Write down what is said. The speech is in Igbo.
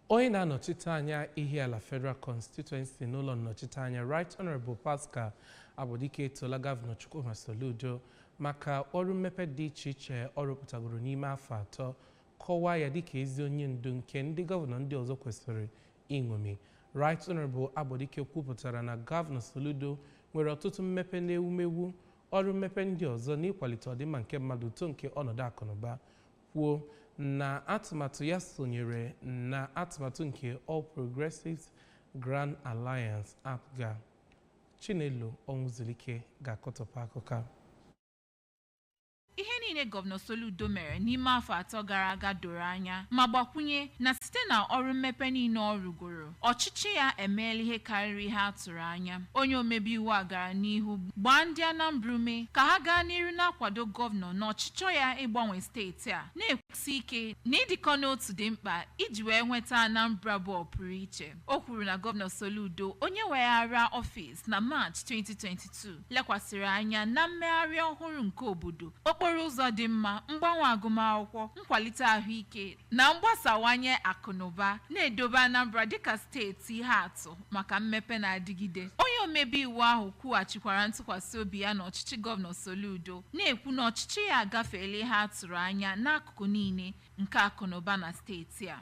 Onye na-anọchite anya Ihiala Federal Constituency n'ụlọ nnọchite anya Right Honorable Pascal Agbodike Etoola Gọvanọ Chukwuma Soludo maka ọrụ mmepe dị iche iche ọ rụpụtagoro n'ime afọ atọ kọwaa ya dịka ezi onye ndu nke ndị gọvanọ ndị ọzọ kwesịrị ịṅomi. Right Honorable Agbodike kwupụtara na Gọvanọ Soludo nwere ọtụtụ mmepe na ewumewu ọrụ mmepe ndị ọzọ n'ịkwalite ọdịmma nke mmadụ uto nke ọnọdụ akụnụba, kwuo na atụmatụ ya sonyere na atụmatụ nke All Progressives Grand Alliance APGA. Chinelo Onwuzulike ga-akọtọpụ akụkọ. Ihe niile Gọvanọ Soludo mere n'ime afọ atọ gara aga doro anya ma gbakwunye na site na ọrụ mmepe niile ọ rụgoro ọchịchị ya emeela ihe karịrị ihe a tụrụ anya. Onye Omebeiwu a gara n'ihu gbaa ndị Anambra ume ka ha gaa n'ihu na-akwado gọvanọ na ọchịchọ ya ịgbanwe steeti a, na-ekwusi ike na ịdịkọ n'otu dị mkpa iji wee nweta Anambra bụ ọpụrụ iche. O kwuru na Gọvanọ Soludo, onye weghara ọfịs na Maachị 2022, lekwasịrị anya na mmegharị ọhụrụ nke obodo, okporo ụzọ dị mma, mgbanwe agụmakwụkwọ, nkwalite ahụike na mgbasawanye akụnụba, na-edobe Anambra dịka steeti ihe atụ maka mmepe na-adịgide. Onye Omebeiwu ahụ kwughachikwara ntụkwasị obi ya n'ọchịchị Gọvanọ Soludo, na-ekwu na ọchịchị ya agafeela ihe a tụrụ anya n'akụkụ niile nke akụnụba na steeti a.